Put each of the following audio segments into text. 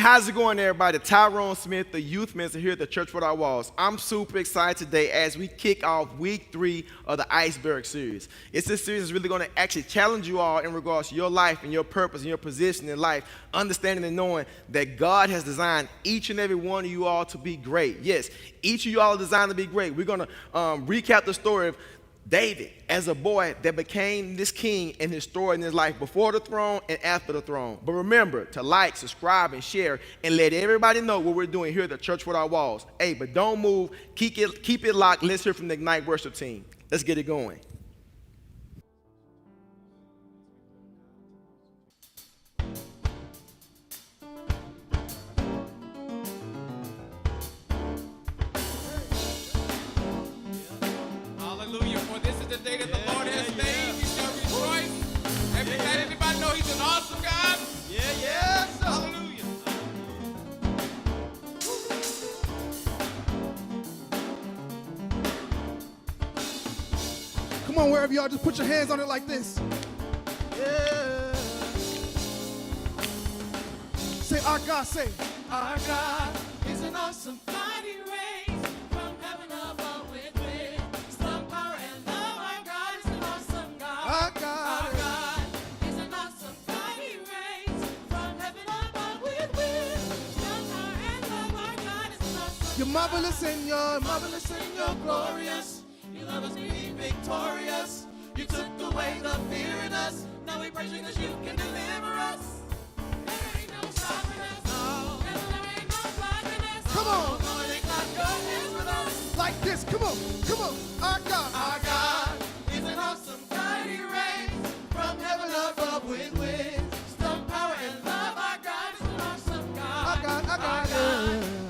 how's it going, everybody? Tyrone Smith, the youth minister here at the Church Without Walls. I'm super excited today as we kick off week 3 of the Iceberg series. It's a series that's really going to actually challenge you all in regards to your life and your purpose and your position in life, understanding and knowing that God has designed each and every one of you all to be great. Yes, each of you all are designed to be great. We're going to recap the story of David as a boy that became this king in his story in his life before the throne and after the throne. But remember to like, subscribe, and share, and let everybody know what we're doing here at the Church Without Walls. Hey, but don't move. Keep it locked. Let's hear from the Ignite Worship team. Let's get it going. The day that the Lord has made, we shall rejoice. Everybody know He's an awesome God? Yes. Hallelujah. Come on, wherever you are, just put your hands on it like this. Yeah. Say, our God, say, our God is an awesome mighty race from heaven above with wisdom, power, and love. Our God is an awesome God. Our God is an awesome mighty race from heaven above with wisdom, power, and love. Our God is an awesome you're marvelous and you're glorious. You love us being victorious. You took away the fear in us. Now we praise you 'cause you can deliver us. There ain't no stopping us. No. There ain't no blocking us. Come on. No, they clap your hands with us. like this. Come on. Our God is an awesome mighty race from heaven above with wisdom, power, and love. Our God is an awesome God. Our God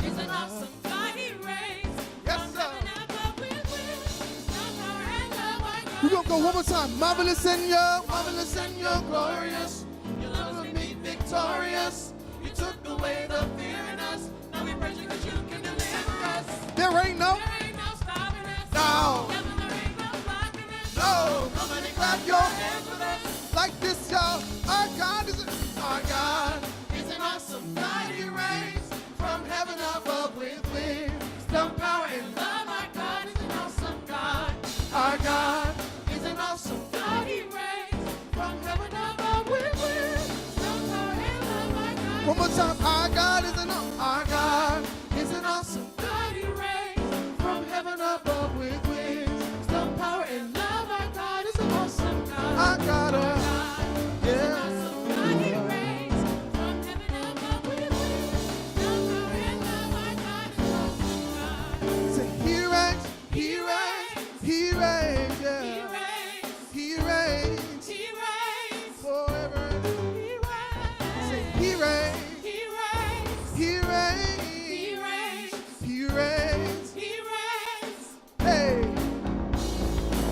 is an awesome mighty race from heaven above with wisdom, power, and love. Our God we're going to go one more time. Marvelous and you're glorious. You love us be victorious. You took away the fear in us. Now we praise you 'cause you can deliver us. There ain't no stopping us. No. There ain't no blocking us. No. Nobody Clap your hands with us. like this, y'all. Our God is an awesome mighty race from heaven above with wisdom, power, and love. Our God is an awesome God. Our God is an awesome mighty race from heaven above with wisdom, power, and love. Our God one more time. Our God is an awesome mighty race from heaven above with wisdom, power, and love. Our God is an awesome God. Our God, an awesome mighty race from heaven above with wisdom, power, and love. Our God is an awesome God. say, He reigns, He reigns. He reigns, yeah. He reigns. He reigns He reigns. forever. He reigns. Say, He reigns, He reigns. He reigns, He reigns. He reigns. He reigns. Hey,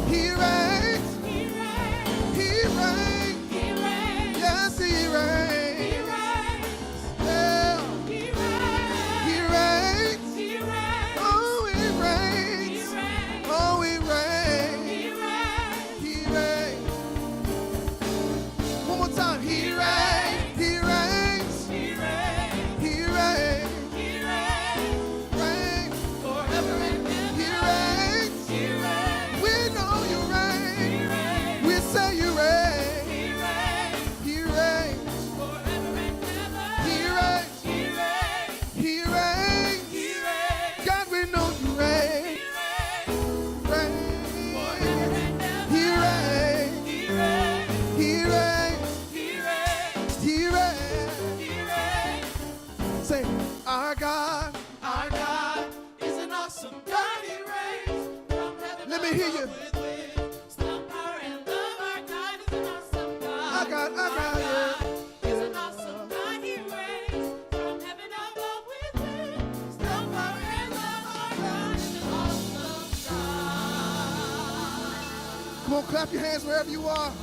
He reigns, He reigns. He reigns. He reigns. Yes, He He reigns. reigns. Yeah, He He reigns. reigns. He reigns. Oh, He He reigns. reigns. Oh, He reigns. He reigns. He reigns. One more time. He reigns. He reigns. He reigns. He reigns. He reigns. Reigns. Forever and He ever. reigns. He reigns. We know you He reign. reigns. We say you reign. He reigns. He reigns. Forever and ever. He reigns. He reigns. He reigns. He reigns. God, we know you reign. He reigns. Reign. Forever and ever. He reigns. He reigns. He reigns. He reigns. He reigns. He reigns. Say, our God. Our God is an awesome God. He reigns from heaven Let me hear you. above with wisdom, power, and love. Our God is an awesome God. Our God, yeah. Is an awesome God. He reigns from heaven above with wisdom, power, and love. Our God is an awesome God. Come on, clap your hands wherever you are.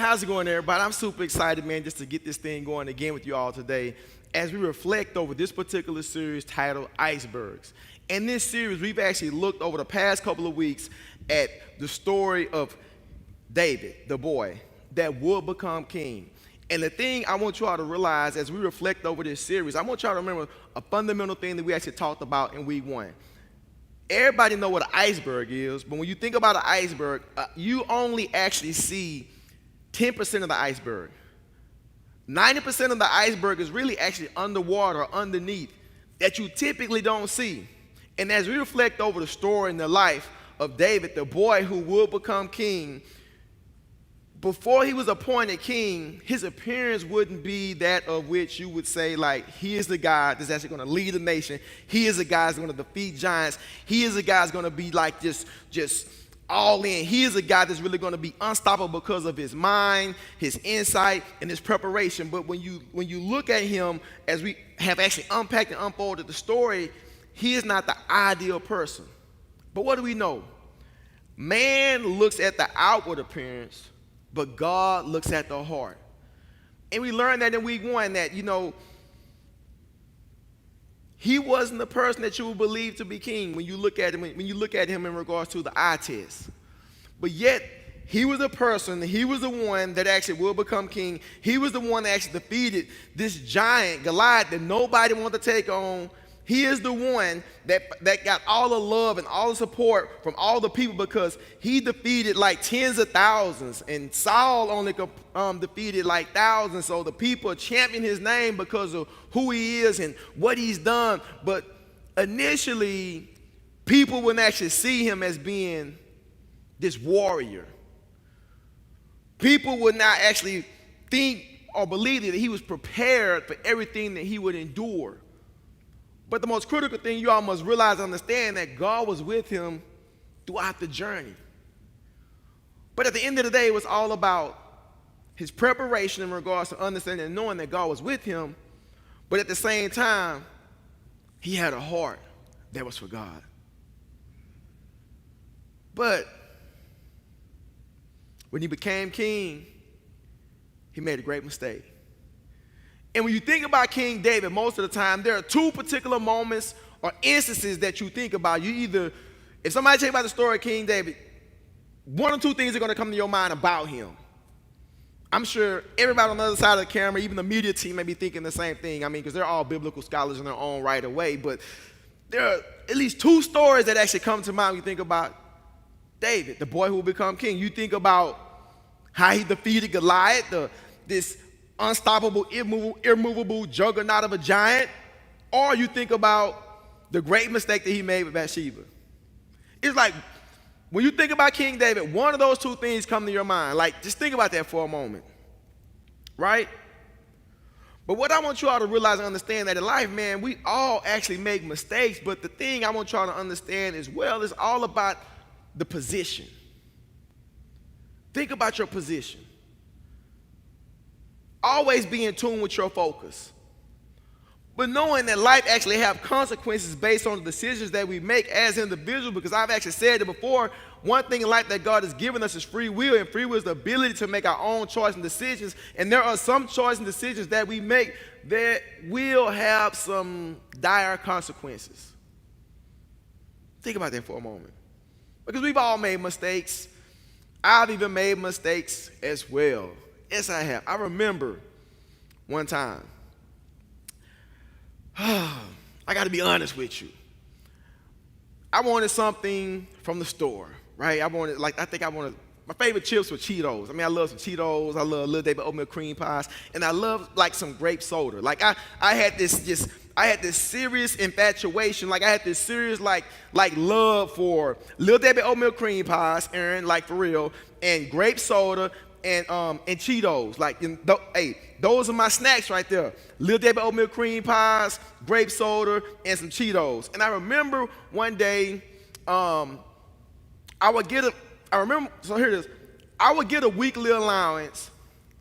How's it going, everybody? I'm super excited, man, just to get this thing going again with you all today as we reflect over this particular series titled Icebergs. In this series, we've actually looked over the past couple of weeks at the story of David, the boy that would become king. And the thing I want you all to realize as we reflect over this series, I want y'all to remember a fundamental thing that we actually talked about in week 1. Everybody know what an iceberg is, but when you think about an iceberg, you only actually see 10% of the iceberg. 90% of the iceberg is really actually underwater or underneath that you typically don't see. And as we reflect over the story and the life of David, the boy who will become king, before he was appointed king, his appearance wouldn't be that of which you would say, like, he is the guy that's actually going to lead a nation. He is the guy that's going to defeat giants. He is the guy that's going to be like just all in. He is a guy that's really going to be unstoppable because of his mind, his insight, and his preparation. But when you look at him, as we have actually unpacked and unfolded the story, he is not the ideal person. But what do we know? Man looks at the outward appearance, but God looks at the heart. And we learned that in week 1 that, he wasn't the person that you would believe to be king when you look at him, when you look at him in regards to the eye test. But yet, he was the person, he was the one that actually will become king. He was the one that actually defeated this giant, Goliath, that nobody wanted to take on. He is the one that got all the love and all the support from all the people because he defeated like tens of thousands, and Saul only defeated like thousands. So the people champion his name because of who he is and what he's done. But initially, people wouldn't actually see him as being this warrior. People would not actually think or believe that he was prepared for everything that he would endure. But the most critical thing you all must realize and understand that God was with him throughout the journey. But at the end of the day, it was all about his preparation in regards to understanding and knowing that God was with him. But at the same time, he had a heart that was for God. But when he became king, he made a great mistake. And when you think about King David, most of the time, there are 2 particular moments or instances that you think about. You either, if somebody tell you about the story of King David, 1 or 2 things are going to come to your mind about him. I'm sure everybody on the other side of the camera, even the media team, may be thinking the same thing. Because they're all biblical scholars in their own right away. But there are at least 2 stories that actually come to mind when you think about David, the boy who will become king. You think about how he defeated Goliath, this unstoppable, immovable juggernaut of a giant, or you think about the great mistake that he made with Bathsheba. It's like, when you think about King David, one of those 2 things come to your mind. Like, just think about that for a moment, right? But what I want you all to realize and understand that in life, man, we all actually make mistakes, but the thing I want y'all to understand as well is all about the position. Think about your position. Always be in tune with your focus. But knowing that life actually have consequences based on the decisions that we make as individuals, because I've actually said it before, one thing in life that God has given us is free will, and free will is the ability to make our own choice and decisions. And there are some choice and decisions that we make that will have some dire consequences. Think about that for a moment. Because we've all made mistakes. I've even made mistakes as well. Yes, I have. I remember one time, I got to be honest with you. I wanted something from the store, right? My favorite chips were Cheetos. I love some Cheetos. I love Little David oatmeal cream pies. And I love, like, some grape soda. Like, I had this serious infatuation. Like, I had this serious, like love for Little David oatmeal cream pies, Aaron, like, for real, and grape soda, and Cheetos. Like, those are my snacks right there. Little David oatmeal cream pies, grape soda, and some Cheetos. And I remember one day, I would get a weekly allowance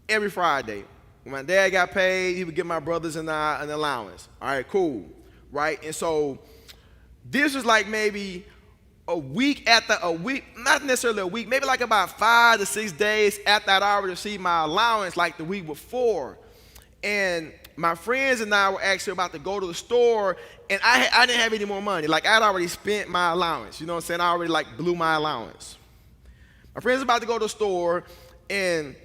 every Friday. When my dad got paid, he would give my brothers and I an allowance. All right, cool, right? And so this was like maybe not necessarily a week, maybe like about 5 to 6 days after I'd already received my allowance, like the week before. And my friends and I were actually about to go to the store, and I didn't have any more money. Like, I'd already spent my allowance. You know what I'm saying? I already, like, blew my allowance. My friends were about to go to the store, and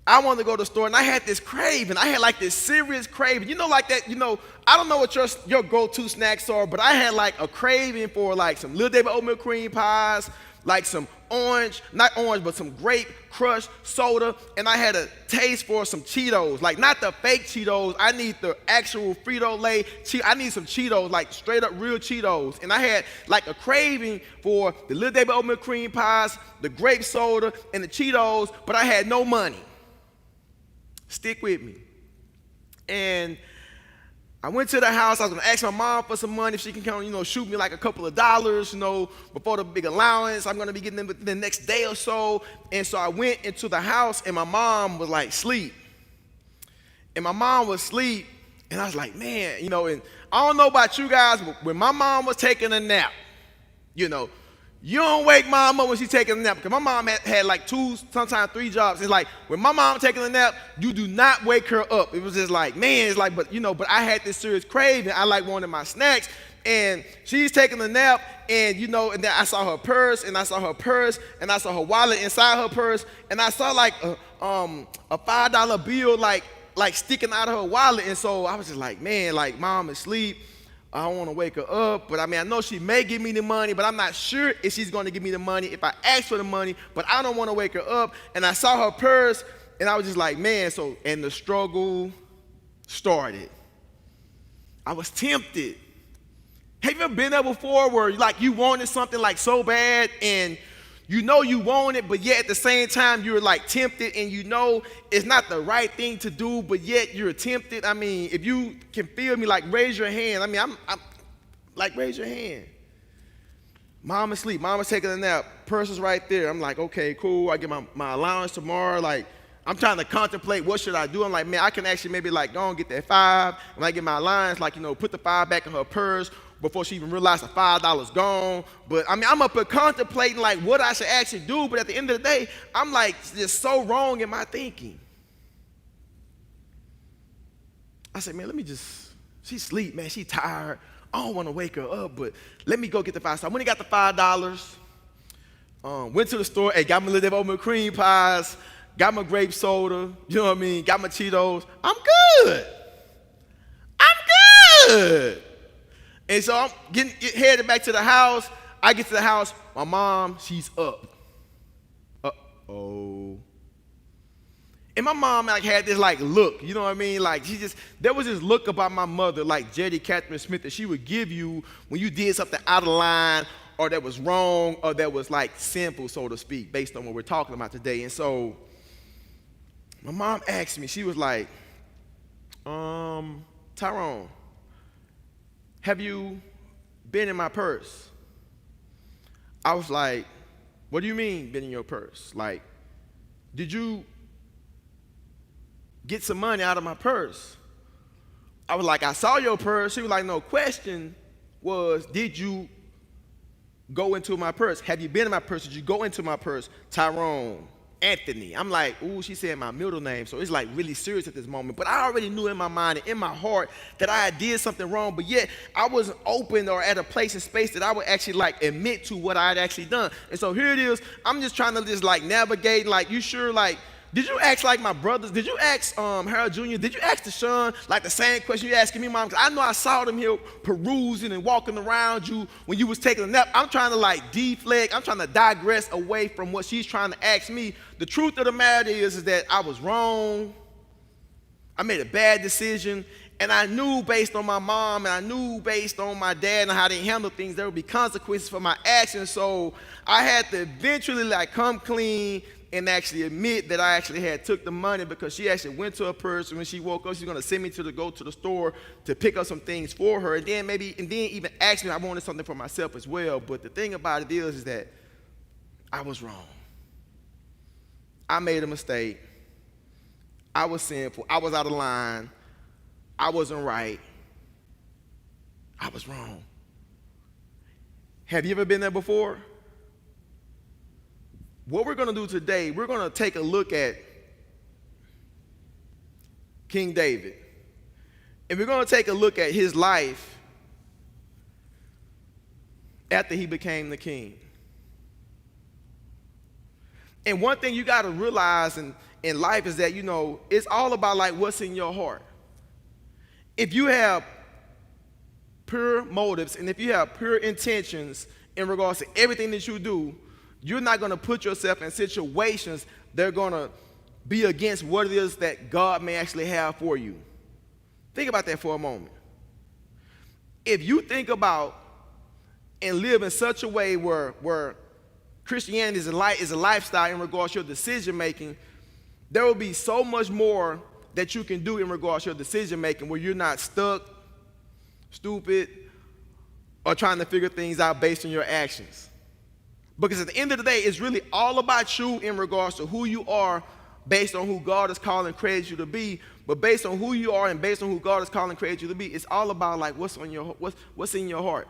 I wanted to go to the store, and I had this craving. I had, like, this serious craving. You know, like that, I don't know what your go-to snacks are, but I had, like, a craving for, like, some Little David oatmeal cream pies, like some some grape crushed soda, and I had a taste for some Cheetos, like not the fake Cheetos. I need the actual Frito-Lay. I need some Cheetos, like straight up real Cheetos. And I had like a craving for the Little David oatmeal cream pies, the grape soda, and the Cheetos, but I had no money. Stick with me. And I went to the house. I was going to ask my mom for some money if she can come, shoot me like a couple of dollars, before the big allowance I'm going to be getting the next day or so. And so I went into the house, and my mom was like asleep. And my mom was asleep, and I was like, man, and I don't know about you guys, but when my mom was taking a nap, you don't wake mom up when she's taking a nap, because my mom had like 2, sometimes 3 jobs. It's like when my mom taking a nap, you do not wake her up. It was just like, man, it's like, but I had this serious craving. I like wanted my snacks, and she's taking a nap, and and then I saw her purse, and I saw her wallet inside her purse, and I saw like a $5 bill like sticking out of her wallet, and so I was just like, man, like mom is asleep. I don't want to wake her up, but I know she may give me the money, but I'm not sure if she's going to give me the money if I ask for the money, but I don't want to wake her up. And I saw her purse, and I was just like, man, and the struggle started. I was tempted. Have you ever been there before where you wanted something like so bad, and you want it, but yet at the same time you're like tempted, and it's not the right thing to do, but yet you're tempted? If you can feel me, like raise your hand. I'm like, raise your hand. Mom is asleep. Mom is taking a nap. Purse is right there. I'm like, okay, cool. I get my allowance tomorrow. Like, I'm trying to contemplate what should I do. I'm like, man, I can actually maybe like go and get that 5. When I get my allowance, put the 5 back in her purse before she even realized the $5 gone. But I'm up here contemplating like what I should actually do. But at the end of the day, I'm like just so wrong in my thinking. I said, man, she's asleep, man. She's tired. I don't want to wake her up, but let me go get the 5. So I went and got the $5. Went to the store, got my Little David oatmeal cream pies, got my grape soda, got my Cheetos. I'm good. And so I'm headed back to the house. I get to the house. My mom, she's up. Uh-oh. And my mom had this look, you know what I mean? There was this look about my mother, like Jetty Catherine Smith, that she would give you when you did something out of line, or that was wrong, or that was sinful, so to speak, based on what we're talking about today. And so my mom asked me, she was like, Tyrone, have you been in my purse? I was like, what do you mean, been in your purse? Did you get some money out of my purse? I was like, I saw your purse. She was like, no, question was, did you go into my purse? Have you been in my purse? Did you go into my purse? Tyrone Anthony. I'm like, ooh, she said my middle name, so it's really serious at this moment. But I already knew in my mind and in my heart that I did something wrong, but yet I wasn't open or at a place and space that I would actually admit to what I had actually done. And so here it is. I'm just trying to navigate. You sure? Did you ask my brothers? Did you ask Harold Jr.? Did you ask Deshaun the same question you asking me, Mom? Because I know I saw them here perusing and walking around you when you was taking a nap. I'm trying to deflect. I'm trying to digress away from what she's trying to ask me. The truth of the matter is that I was wrong. I made a bad decision, and I knew based on my mom and I knew based on my dad and how they handle things, there would be consequences for my actions. So I had to eventually come clean and actually admit that I actually had took the money, because she actually went to her purse, and when she woke up, she's going to send me to go to the store to pick up some things for her, and then even ask me if I wanted something for myself as well. But the thing about it is that I was wrong. I made a mistake. I was sinful. I was out of line. I wasn't right. I was wrong. Have you ever been there before? What we're going to do today, we're going to take a look at King David. And we're going to take a look at his life after he became the king. And one thing you got to realize in life is that, you know, it's all about like what's in your heart. If you have pure motives and if you have pure intentions in regards to everything that you do, you're not going to put yourself in situations that are going to be against what it is that God may actually have for you. Think about that for a moment. If you think about and live in such a way where Christianity is a lifestyle in regards to your decision making, there will be so much more that you can do in regards to your decision making where you're not stuck, stupid, or trying to figure things out based on your actions. Because at the end of the day, it's really all about you in regards to who you are based on who God is calling and created you to be. But based on who you are and based on who God is calling and created you to be, it's all about like what's in your heart,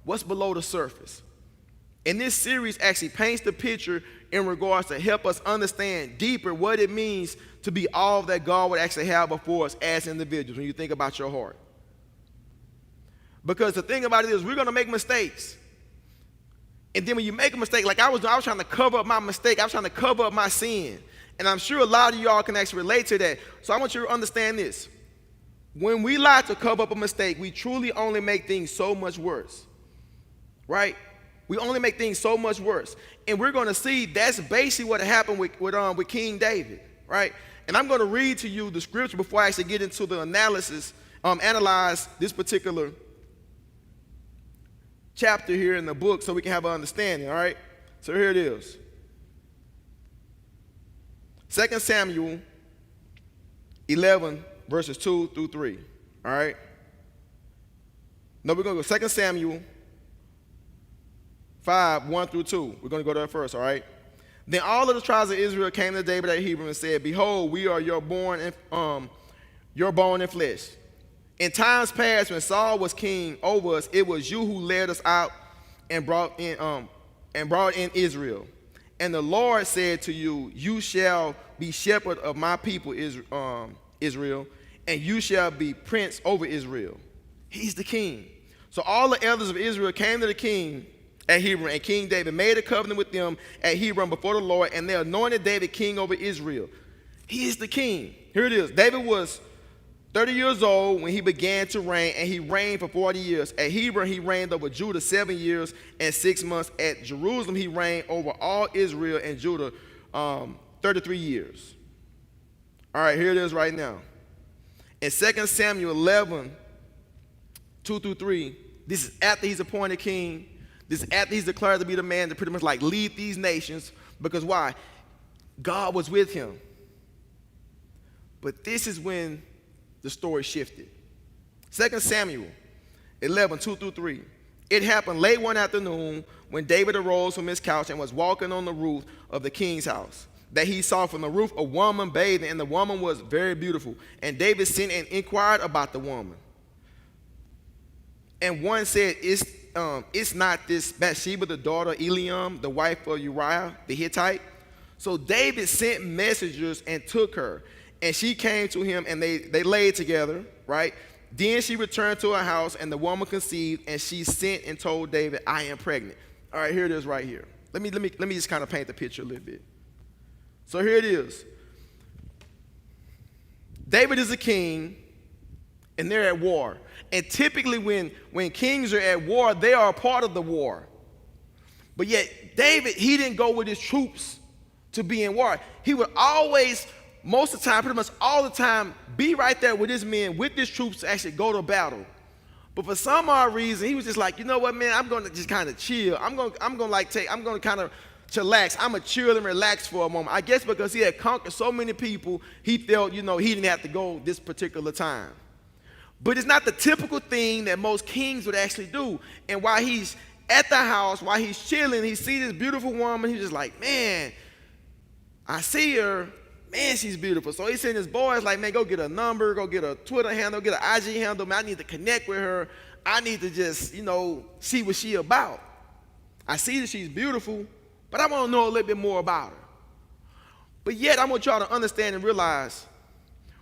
what's below the surface. And this series actually paints the picture in regards to help us understand deeper what it means to be all that God would actually have before us as individuals when you think about your heart. Because the thing about it is we're going to make mistakes. And then when you make a mistake, like I was trying to cover up my mistake. I was trying to cover up my sin. And I'm sure a lot of y'all can actually relate to that. So I want you to understand this. When we lie to cover up a mistake, we truly only make things so much worse. Right? We only make things so much worse. And we're going to see that's basically what happened with King David. Right? And I'm going to read to you the scripture before I actually get into the analyze this particular chapter here in the book so we can have an understanding, all right? So here it is. 2 Samuel 11, verses 2 through 3, all right? No, we're going to go 2 Samuel 5, 1 through 2. We're going to go there first, all right? Then all of the tribes of Israel came to David at Hebron and said, "Behold, we are your bone and flesh. In times past, when Saul was king over us, it was you who led us out and brought in Israel. And the Lord said to you, you shall be shepherd of my people Israel, and you shall be prince over Israel." He's the king. So all the elders of Israel came to the king at Hebron, and King David made a covenant with them at Hebron before the Lord, and they anointed David king over Israel. He is the king. Here it is. David was 30 years old when he began to reign, and he reigned for 40 years. At Hebron, he reigned over Judah 7 years and 6 months. At Jerusalem, he reigned over all Israel and Judah 33 years. All right, here it is right now. In 2 Samuel 11, 2 through 3, this is after he's appointed king. This is after he's declared to be the man to pretty much like lead these nations. Because why? God was with him. But this is when the story shifted. 2 Samuel 11, 2 through 3. It happened late one afternoon when David arose from his couch and was walking on the roof of the king's house, that he saw from the roof a woman bathing, and the woman was very beautiful. And David sent and inquired about the woman. And one said, "It's not this Bathsheba, the daughter of Eliam, the wife of Uriah the Hittite?" So David sent messengers and took her. And she came to him, and they laid together, right? Then she returned to her house, and the woman conceived, and she sent and told David, "I am pregnant." All right, here it is right here. Let me just kind of paint the picture a little bit. So here it is. David is a king, and they're at war. And typically when kings are at war, they are a part of the war. But yet David, he didn't go with his troops to be in war. He would always, most of the time, pretty much all the time, be right there with his men, with his troops to actually go to battle. But for some odd reason, he was just like, you know what, man, I'm going to just kind of chill. I'm going to kind of chillax. I'm going to chill and relax for a moment. I guess because he had conquered so many people, he felt, he didn't have to go this particular time. But it's not the typical thing that most kings would actually do. And while he's at the house, while he's chilling, he sees this beautiful woman. He's just like, man, I see her. Man, she's beautiful. So he sent his boys like, man, go get a number, go get a Twitter handle, get an IG handle. Man, I need to connect with her. I need to just, see what she about. I see that she's beautiful, but I want to know a little bit more about her. But yet, I want y'all to understand and realize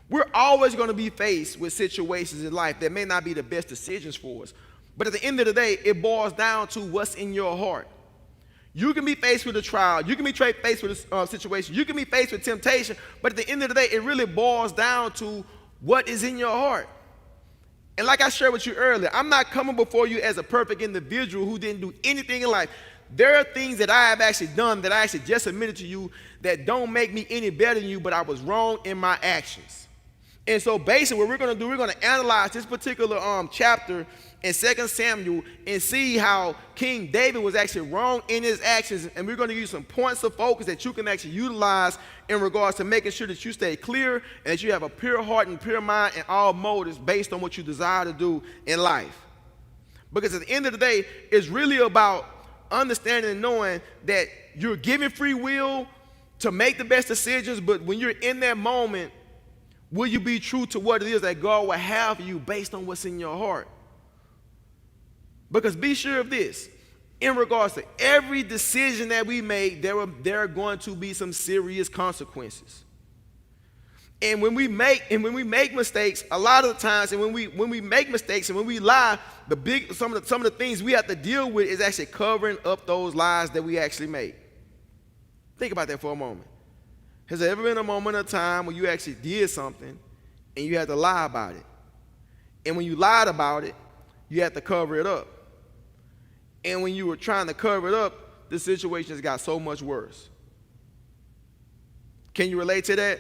we're always going to be faced with situations in life that may not be the best decisions for us. But at the end of the day, it boils down to what's in your heart. You can be faced with a trial. You can be faced with a situation. You can be faced with temptation. But at the end of the day, it really boils down to what is in your heart. And like I shared with you earlier, I'm not coming before you as a perfect individual who didn't do anything in life. There are things that I have actually done that I actually just admitted to you that don't make me any better than you, but I was wrong in my actions. And so basically what we're going to do, we're going to analyze this particular chapter in 2 Samuel and see how King David was actually wrong in his actions. And we're going to give you some points of focus that you can actually utilize in regards to making sure that you stay clear and that you have a pure heart and pure mind and all motives based on what you desire to do in life. Because at the end of the day, it's really about understanding and knowing that you're given free will to make the best decisions, but when you're in that moment, will you be true to what it is that God will have for you based on what's in your heart? Because be sure of this, in regards to every decision that we make, there are going to be some serious consequences. And when we make mistakes, a lot of the times, and when we make mistakes and when we lie, some of the things we have to deal with is actually covering up those lies that we actually make. Think about that for a moment. Has there ever been a moment of time when you actually did something and you had to lie about it? And when you lied about it, you had to cover it up. And when you were trying to cover it up, the situation has got so much worse. Can you relate to that?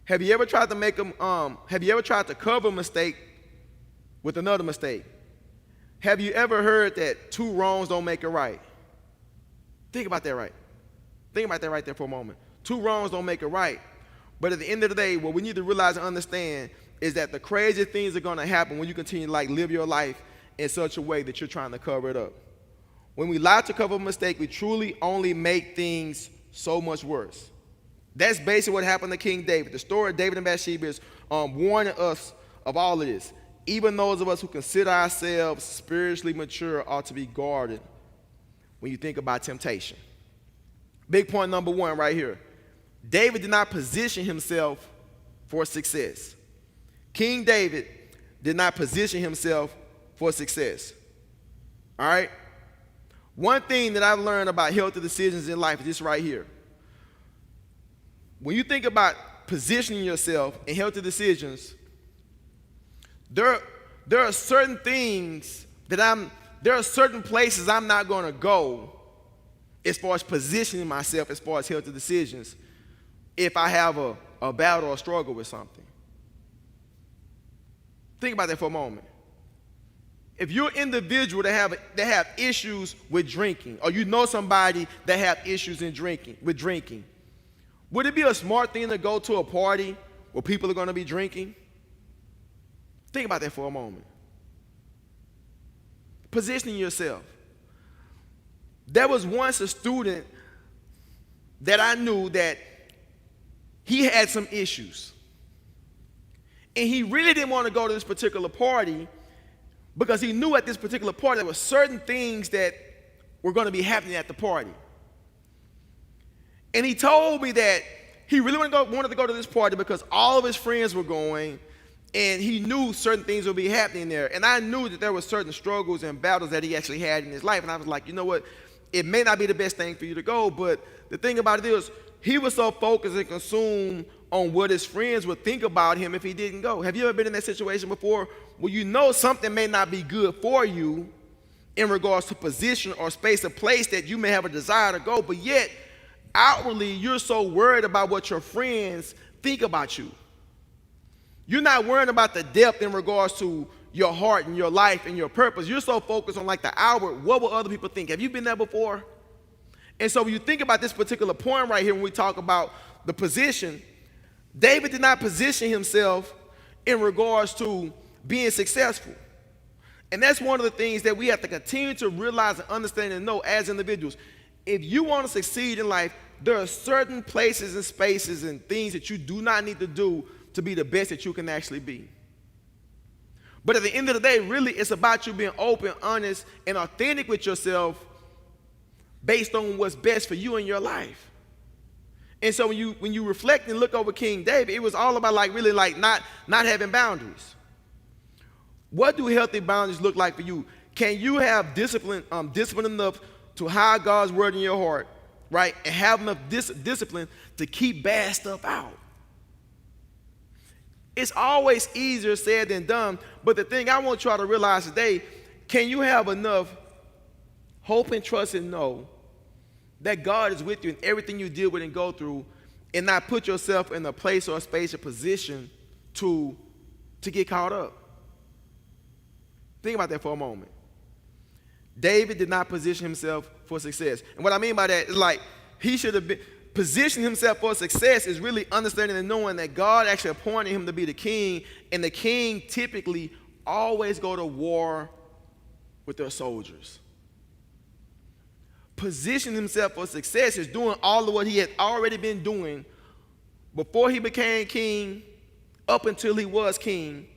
Have you ever tried to cover a mistake with another mistake? Have you ever heard that two wrongs don't make a right? Think about that right there for a moment. Two wrongs don't make a right. But at the end of the day, what we need to realize and understand is that the crazy things are going to happen when you continue to live your life in such a way that you're trying to cover it up. When we lie to cover a mistake, we truly only make things so much worse. That's basically what happened to King David. The story of David and Bathsheba is warning us of all of this. Even those of us who consider ourselves spiritually mature ought to be guarded when you think about temptation. Big point number one right here. David did not position himself for success. King David did not position himself for success. All right? One thing that I've learned about healthy decisions in life is this right here. When you think about positioning yourself in healthy decisions, there are certain things there are certain places I'm not going to go as far as positioning myself as far as healthy decisions if I have a battle or a struggle with something. Think about that for a moment. If you're an individual that have issues with drinking, or you know somebody that have issues with drinking, would it be a smart thing to go to a party where people are going to be drinking? Think about that for a moment. Positioning yourself. There was once a student that I knew that he had some issues. And he really didn't want to go to this particular party because he knew at this particular party there were certain things that were going to be happening at the party. And he told me that he really wanted to go to this party because all of his friends were going, and he knew certain things would be happening there. And I knew that there were certain struggles and battles that he actually had in his life. And I was like, you know what? It may not be the best thing for you to go, but the thing about it is he was so focused and consumed on what his friends would think about him if he didn't go. Have you ever been in that situation before where you know something may not be good for you in regards to position or space or place that you may have a desire to go, but yet outwardly you're so worried about what your friends think about you? You're not worrying about the depth in regards to your heart and your life and your purpose. You're so focused on like the outward, what will other people think? Have you been there before? And so when you think about this particular point right here, when we talk about the position, David did not position himself in regards to being successful. And that's one of the things that we have to continue to realize and understand and know as individuals. If you want to succeed in life, there are certain places and spaces and things that you do not need to do to be the best that you can actually be. But at the end of the day, really, it's about you being open, honest, and authentic with yourself based on what's best for you in your life. And so when you reflect and look over King David, it was all about really not having boundaries. What do healthy boundaries look like for you? Can you have discipline enough to hide God's word in your heart, right? And have enough discipline to keep bad stuff out. It's always easier said than done, but the thing I want y'all to realize today, can you have enough hope and trust and know that God is with you in everything you deal with and go through, and not put yourself in a place or a space or position to get caught up? Think about that for a moment. David did not position himself for success. And what I mean by that is he should have been positioning himself for success is really understanding and knowing that God actually appointed him to be the king, and the king typically always go to war with their soldiers. Positioning himself for success is doing all of what he had already been doing before he became king, up until he was king,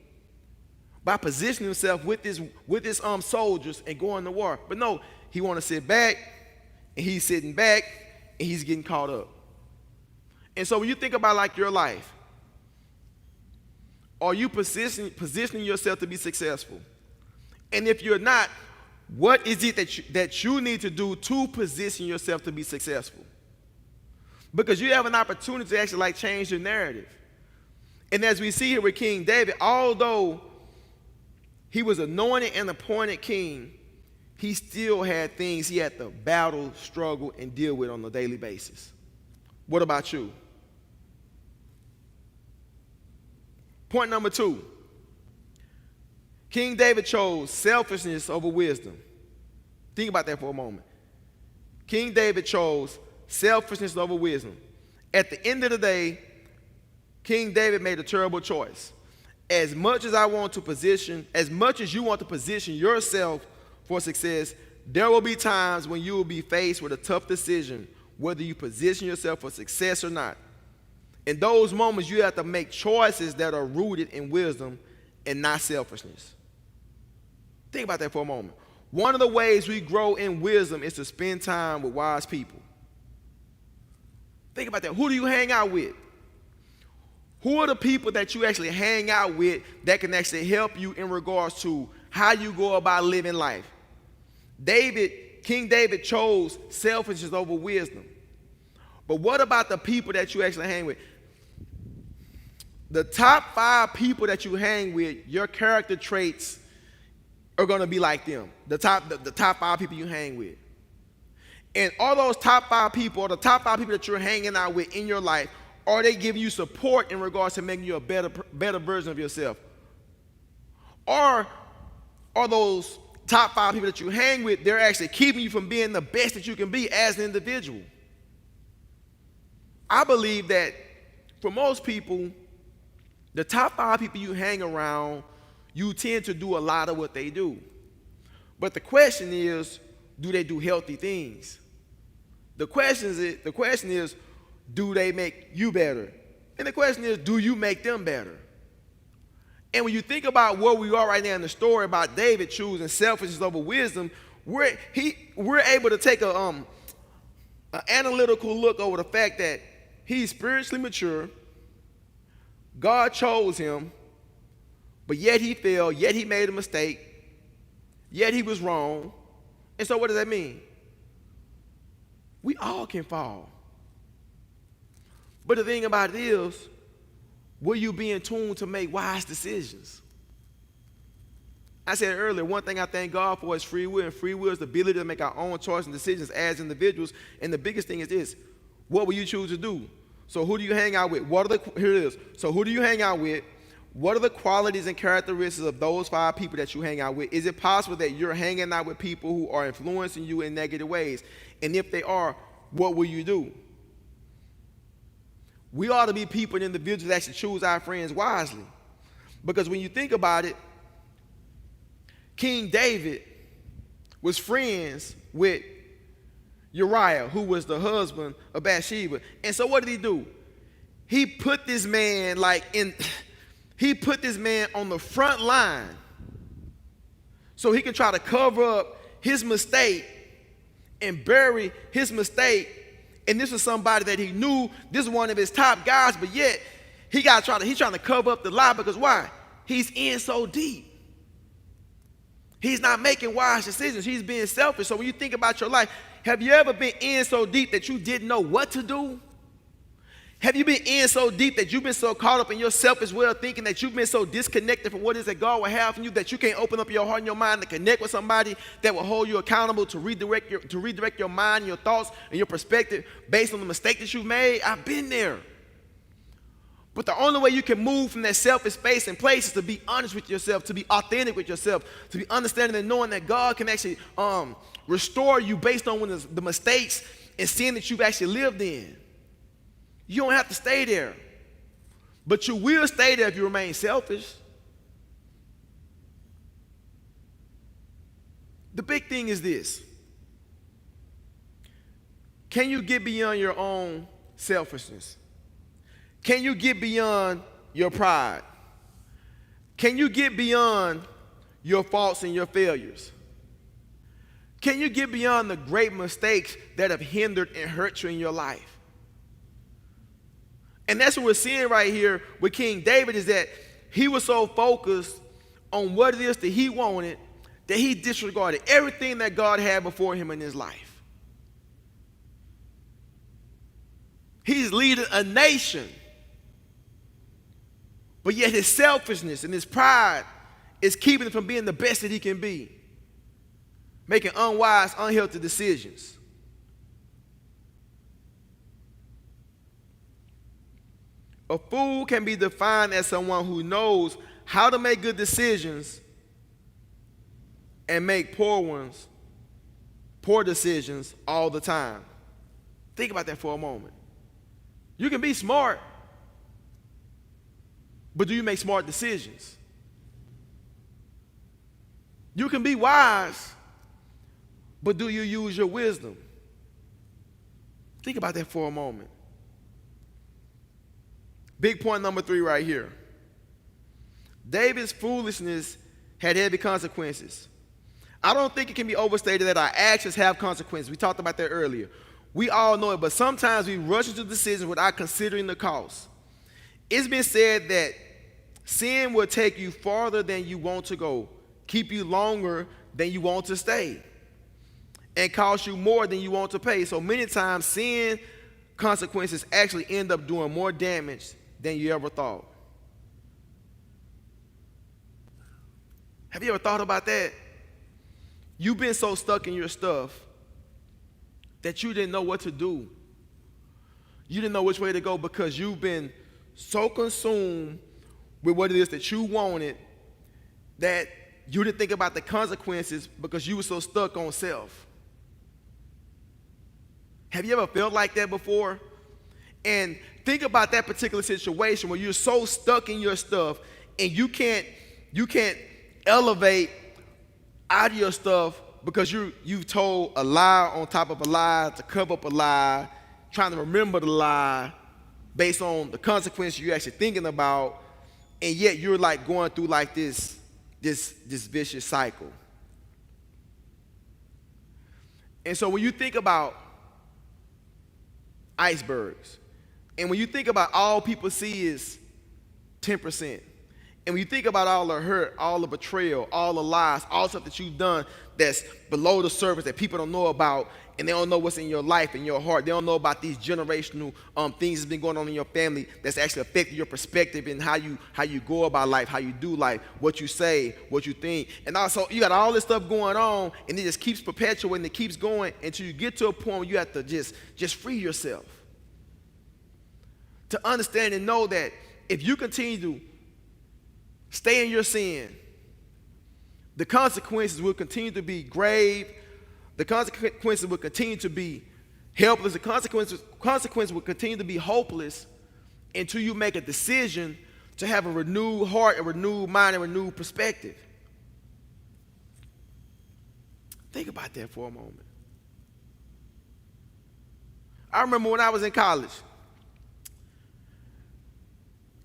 by positioning himself with his soldiers and going to war. But no, he want to sit back, and he's sitting back, and he's getting caught up. And so when you think about your life, are you positioning yourself to be successful? And if you're not, what is it that you need to do to position yourself to be successful? Because you have an opportunity to actually change your narrative. And as we see here with King David, although he was anointed and appointed king, he still had things he had to battle, struggle, and deal with on a daily basis. What about you? Point number 2. King David chose selfishness over wisdom. Think about that for a moment. King David chose selfishness over wisdom. At the end of the day, King David made a terrible choice. As much as you want to position yourself for success, there will be times when you will be faced with a tough decision, whether you position yourself for success or not. In those moments, you have to make choices that are rooted in wisdom and not selfishness. Think about that for a moment. One of the ways we grow in wisdom is to spend time with wise people. Think about that. Who do you hang out with? Who are the people that you actually hang out with that can actually help you in regards to how you go about living life? King David chose selfishness over wisdom. But what about the people that you actually hang with? The top 5 people that you hang with, your character traits are going to be like them. The top 5 people you hang with. And all those top 5 people, or the top 5 people that you're hanging out with in your life, are they giving you support in regards to making you a better version of yourself? Or are those top 5 people that you hang with, they're actually keeping you from being the best that you can be as an individual? I believe that for most people, the top 5 people you hang around, you tend to do a lot of what they do. But the question is, do they do healthy things? The question is, do they make you better? And the question is, do you make them better? And when you think about where we are right now in the story about David choosing selfishness over wisdom, we're able to take an analytical look over the fact that he's spiritually mature. God chose him, but yet he failed, yet he made a mistake, yet he was wrong. And so what does that mean? We all can fall. But the thing about it is, will you be in tune to make wise decisions? I said earlier, one thing I thank God for is free will, and free will is the ability to make our own choices and decisions as individuals. And the biggest thing is this: what will you choose to do? So who do you hang out with? Here it is. So who do you hang out with? What are the qualities and characteristics of those 5 people that you hang out with? Is it possible that you're hanging out with people who are influencing you in negative ways? And if they are, what will you do? We ought to be people and individuals that actually choose our friends wisely. Because when you think about it, King David was friends with Uriah, who was the husband of Bathsheba. And so what did he do? He put this man on the front line so he can try to cover up his mistake and bury his mistake. And this was somebody that he knew, this is one of his top guys, but yet he's trying to cover up the lie, because why? He's in so deep. He's not making wise decisions. He's being selfish. So when you think about your life, have you ever been in so deep that you didn't know what to do? Have you been in so deep that you've been so caught up in yourself as well, thinking that you've been so disconnected from what it is that God will have from you, that you can't open up your heart and your mind to connect with somebody that will hold you accountable, to redirect your mind and your thoughts and your perspective based on the mistake that you've made? I've been there. But the only way you can move from that selfish space and place is to be honest with yourself, to be authentic with yourself, to be understanding and knowing that God can actually restore you based on the mistakes and sin that you've actually lived in. You don't have to stay there. But you will stay there if you remain selfish. The big thing is this. Can you get beyond your own selfishness? Can you get beyond your pride? Can you get beyond your faults and your failures? Can you get beyond the great mistakes that have hindered and hurt you in your life? And that's what we're seeing right here with King David, is that he was so focused on what it is that he wanted that he disregarded everything that God had before him in his life. He's leading a nation, but yet his selfishness and his pride is keeping him from being the best that he can be, making unwise, unhealthy decisions. A fool can be defined as someone who knows how to make good decisions and make poor decisions all the time. Think about that for a moment. You can be smart, but do you make smart decisions? You can be wise, but do you use your wisdom? Think about that for a moment. Big point number 3 right here. David's foolishness had heavy consequences. I don't think it can be overstated that our actions have consequences. We talked about that earlier. We all know it, but sometimes we rush into decisions without considering the cost. It's been said that sin will take you farther than you want to go, keep you longer than you want to stay, and cost you more than you want to pay. So many times sin consequences actually end up doing more damage than you ever thought. Have you ever thought about that? You've been so stuck in your stuff that you didn't know what to do. You didn't know which way to go because you've been so consumed with what it is that you wanted that you didn't think about the consequences because you were so stuck on self. Have you ever felt like that before? And think about that particular situation where you're so stuck in your stuff and you can't elevate out of your stuff because you've told a lie on top of a lie to cover up a lie, trying to remember the lie based on the consequences you're actually thinking about, and yet you're like going through like this vicious cycle. And so when you think about icebergs, and when you think about all people see is 10%, and when you think about all the hurt, all the betrayal, all the lies, all the stuff that you've done that's below the surface that people don't know about, and they don't know what's in your life and your heart, they don't know about these generational things that's been going on in your family that's actually affecting your perspective and how you go about life, how you do life, what you say, what you think. And also you got all this stuff going on, and it just keeps perpetuating, it keeps going until you get to a point where you have to just free yourself. To understand and know that if you continue to stay in your sin, the consequences will continue to be grave. The consequences will continue to be helpless. The consequences will continue to be hopeless until you make a decision to have a renewed heart, a renewed mind, and a renewed perspective. Think about that for a moment. I remember when I was in college.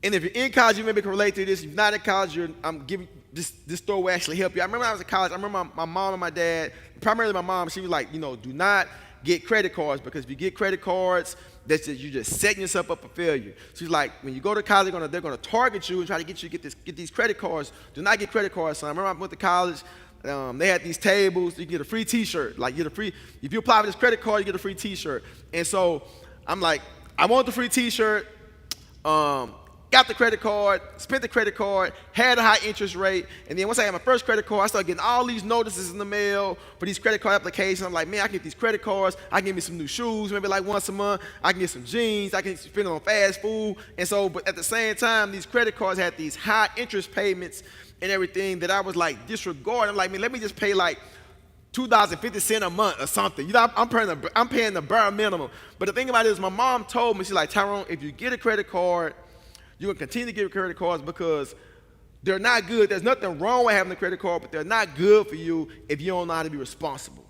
And if you're in college, you maybe can relate to this. If you're not in college, I'm this store will actually help you. I remember when I was in college, I remember my mom and my dad, primarily my mom, she was like, do not get credit cards, because if you get credit cards, you're just setting yourself up for failure. She's like, when you go to college, they're gonna target you and try to get you to get these credit cards. Do not get credit cards, son. I remember I went to college. They had these tables. You get a free T-shirt. Like, if you apply for this credit card, you get a free T-shirt. And so I'm like, I want the free T-shirt. Got the credit card, spent the credit card, had a high interest rate, and then once I had my first credit card, I started getting all these notices in the mail for these credit card applications. I'm like, man, I can get these credit cards, I can get me some new shoes, maybe like once a month, I can get some jeans, I can spend it on fast food. And so, but at the same time, these credit cards had these high interest payments and everything that I was like disregarding. I'm like, man, let me just pay like $2.50 a month or something. I'm paying the bare minimum. But the thing about it is, my mom told me, she's like, Tyrone, if you get a credit card, you're going to continue to get credit cards because they're not good. There's nothing wrong with having a credit card, but they're not good for you if you don't know how to be responsible.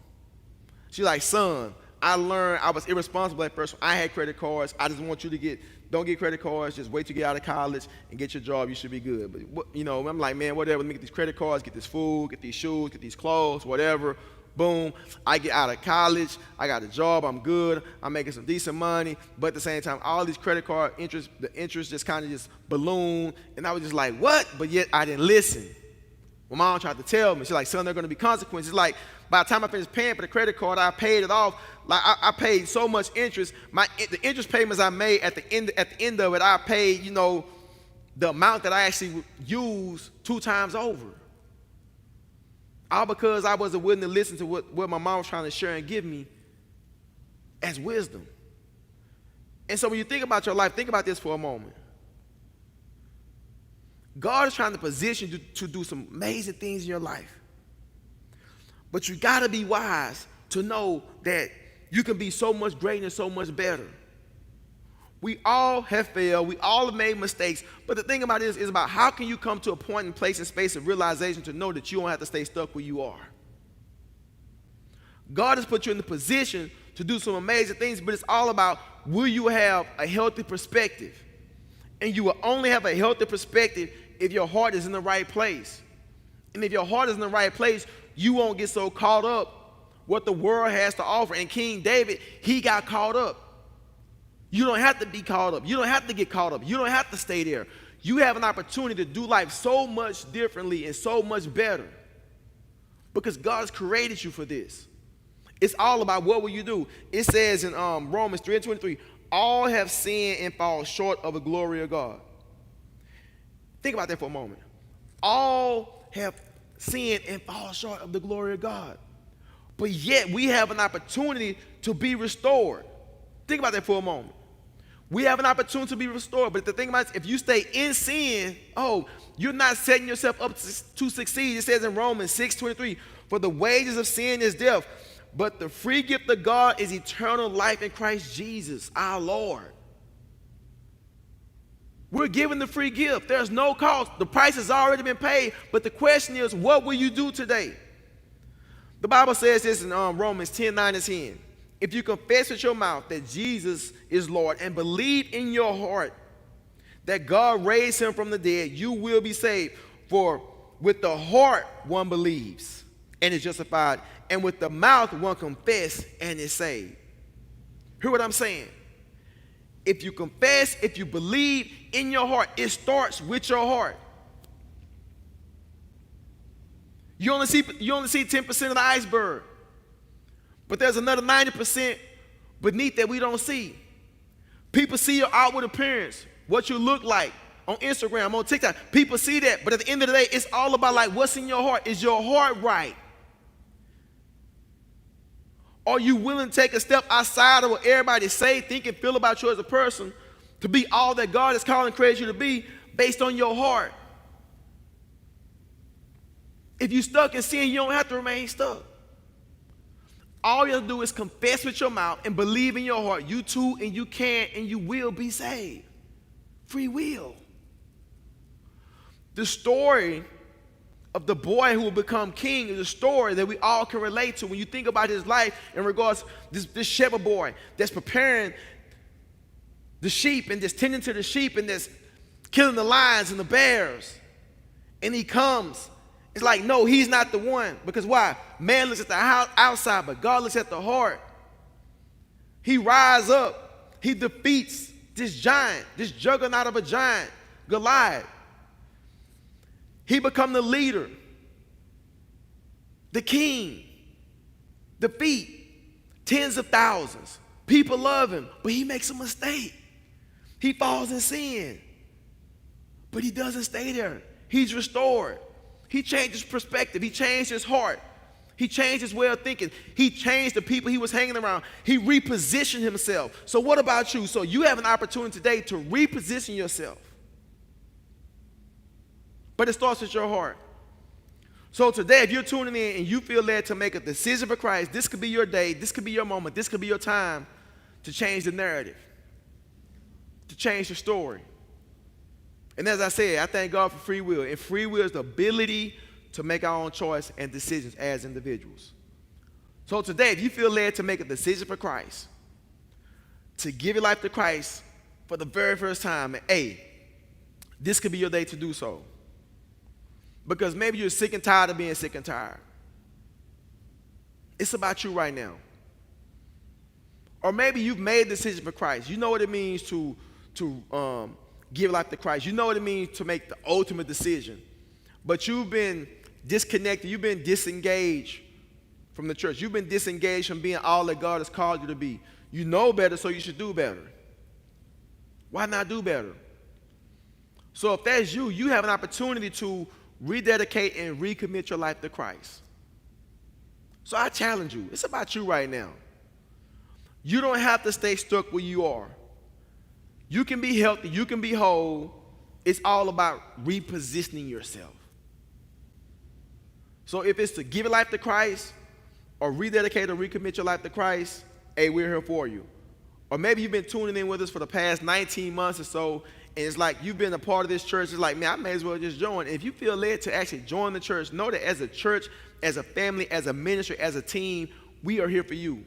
She's like, son, I learned I was irresponsible at first when I had credit cards. I just want you to don't get credit cards. Just wait till you get out of college and get your job. You should be good. But, I'm like, man, whatever. Let me get these credit cards, get this food, get these shoes, get these clothes, whatever. Boom, I get out of college, I got a job, I'm good, I'm making some decent money, but at the same time, all these credit card interest, the interest just kind of just ballooned, and I was just like, what? But yet I didn't listen. My mom tried to tell me, she's like, son, there are going to be consequences. Like, by the time I finished paying for the credit card, I paid it off. Like, I paid so much interest. The interest payments I made at the end of it, I paid, the amount that I actually used 2 times over. All because I wasn't willing to listen to what my mom was trying to share and give me as wisdom. And so when you think about your life, think about this for a moment. God is trying to position you to do some amazing things in your life. But you got to be wise to know that you can be so much greater and so much better. We all have failed. We all have made mistakes. But the thing about it is about how can you come to a point and place and space of realization to know that you don't have to stay stuck where you are. God has put you in the position to do some amazing things, but it's all about, will you have a healthy perspective? And you will only have a healthy perspective if your heart is in the right place. And if your heart is in the right place, you won't get so caught up what the world has to offer. And King David, he got caught up. You don't have to be caught up. You don't have to get caught up. You don't have to stay there. You have an opportunity to do life so much differently and so much better because God has created you for this. It's all about what will you do. It says in Romans 3:23, all have sinned and fall short of the glory of God. Think about that for a moment. All have sinned and fall short of the glory of God. But yet we have an opportunity to be restored. Think about that for a moment. We have an opportunity to be restored, but the thing about it is, if you stay in sin, you're not setting yourself up to succeed. It says in Romans 6:23, for the wages of sin is death, but the free gift of God is eternal life in Christ Jesus, our Lord. We're given the free gift. There's no cost. The price has already been paid, but the question is, what will you do today? The Bible says this in Romans 10:9-10. If you confess with your mouth that Jesus is Lord and believe in your heart that God raised him from the dead, you will be saved. For with the heart one believes and is justified, and with the mouth one confesses and is saved. Hear what I'm saying? If you confess, if you believe in your heart, it starts with your heart. You only see 10% of the iceberg. But there's another 90% beneath that we don't see. People see your outward appearance, what you look like on Instagram, on TikTok. People see that, but at the end of the day, it's all about like what's in your heart. Is your heart right? Are you willing to take a step outside of what everybody say, think, and feel about you as a person to be all that God has called and created you to be based on your heart? If you're stuck in sin, you don't have to remain stuck. All you have to do is confess with your mouth and believe in your heart. You too, and you can, and you will be saved. Free will. The story of the boy who will become king is a story that we all can relate to. When you think about his life in regards to this shepherd boy that's preparing the sheep and just tending to the sheep and that's killing the lions and the bears. And he comes. It's like, no, he's not the one. Because why? Man looks at the outside, but God looks at the heart. He rises up. He defeats this giant, this juggernaut of a giant, Goliath. He becomes the leader, the king, defeat tens of thousands. People love him, but he makes a mistake. He falls in sin, but he doesn't stay there. He's restored. He changed his perspective. He changed his heart. He changed his way of thinking. He changed the people he was hanging around. He repositioned himself. So what about you? So you have an opportunity today to reposition yourself. But it starts with your heart. So today, if you're tuning in and you feel led to make a decision for Christ, this could be your day, this could be your moment, this could be your time to change the narrative, to change the story. And as I said, I thank God for free will. And free will is the ability to make our own choice and decisions as individuals. So today, if you feel led to make a decision for Christ, to give your life to Christ for the very first time, hey, this could be your day to do so. Because maybe you're sick and tired of being sick and tired. It's about you right now. Or maybe you've made a decision for Christ. You know what it means to give life to Christ. You know what it means to make the ultimate decision. But you've been disconnected. You've been disengaged from the church. You've been disengaged from being all that God has called you to be. You know better, so you should do better. Why not do better? So if that's you, you have an opportunity to rededicate and recommit your life to Christ. So I challenge you. It's about you right now. You don't have to stay stuck where you are. You can be healthy. You can be whole. It's all about repositioning yourself. So if it's to give your life to Christ or rededicate or recommit your life to Christ, hey, we're here for you. Or maybe you've been tuning in with us for the past 19 months or so, and it's like you've been a part of this church. It's like, man, I may as well just join. If you feel led to actually join the church, know that as a church, as a family, as a ministry, as a team, we are here for you.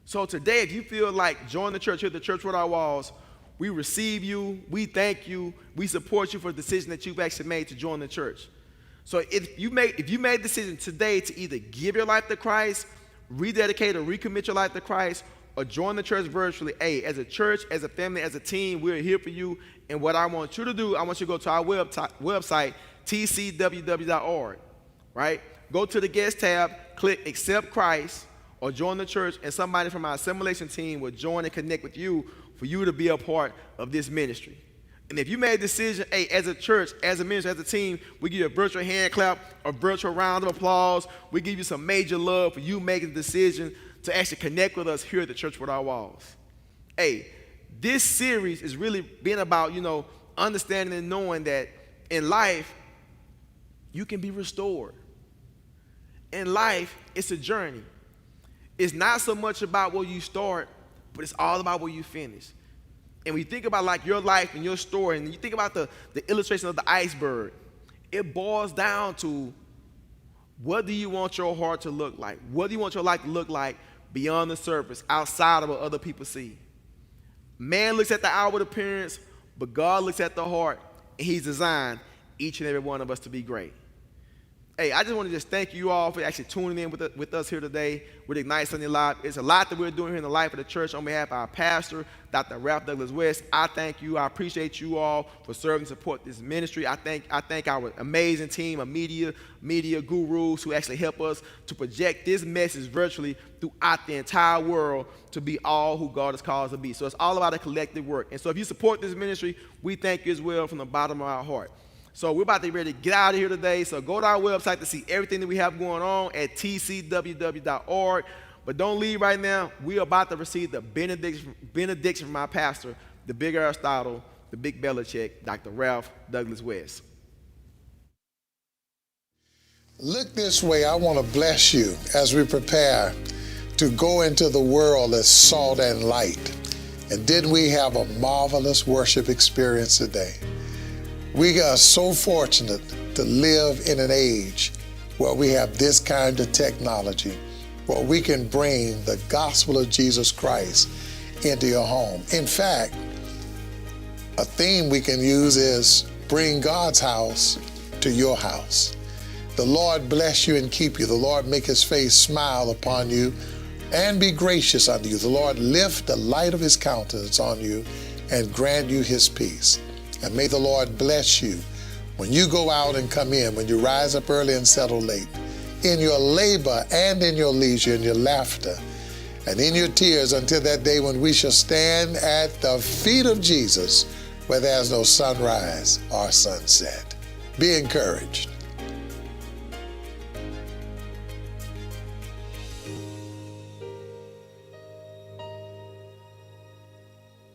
So today, if you feel like join the church here at the Church Without Walls, we receive you, we thank you, we support you for the decision that you've actually made to join the church. So if you made a decision today to either give your life to Christ, rededicate or recommit your life to Christ, or join the church virtually, hey, as a church, as a family, as a team, we're here for you. And what I want you to do, I want you to go to our website, tcww.org, right? Go to the guest tab, click accept Christ, or join the church, and somebody from our assimilation team will join and connect with you for you to be a part of this ministry. And if you made a decision, hey, as a church, as a ministry, as a team, we give you a virtual hand clap, a virtual round of applause. We give you some major love for you making the decision to actually connect with us here at the Church Without Walls. Hey, this series is really been about, understanding and knowing that in life, you can be restored. In life, it's a journey. It's not so much about where you start, but it's all about where you finish. And when you think about like your life and your story, and you think about the illustration of the iceberg, it boils down to what do you want your heart to look like? What do you want your life to look like beyond the surface, outside of what other people see? Man looks at the outward appearance, but God looks at the heart, and he's designed each and every one of us to be great. Hey, I just want to just thank you all for actually tuning in with us here today with Ignite Sunday Live. It's a lot that we're doing here in the life of the church. On behalf of our pastor, Dr. Ralph Douglas West, I thank you. I appreciate you all for serving and support this ministry. I thank our amazing team of media gurus who actually help us to project this message virtually throughout the entire world to be all who God has called us to be. So it's all about a collective work. And so if you support this ministry, we thank you as well from the bottom of our heart. So we're about to be ready to get out of here today. So go to our website to see everything that we have going on at tcww.org. But don't leave right now. We're about to receive the benediction from our pastor, the big Aristotle, the big Belichick, Dr. Ralph Douglas West. Look this way. I want to bless you as we prepare to go into the world as salt and light. And didn't we have a marvelous worship experience today? We are so fortunate to live in an age where we have this kind of technology, where we can bring the gospel of Jesus Christ into your home. In fact, a theme we can use is bring God's house to your house. The Lord bless you and keep you. The Lord make his face smile upon you and be gracious unto you. The Lord lift the light of his countenance on you and grant you his peace. And may the Lord bless you when you go out and come in, when you rise up early and settle late, in your labor and in your leisure, in your laughter and in your tears, until that day when we shall stand at the feet of Jesus where there's no sunrise or sunset. Be encouraged.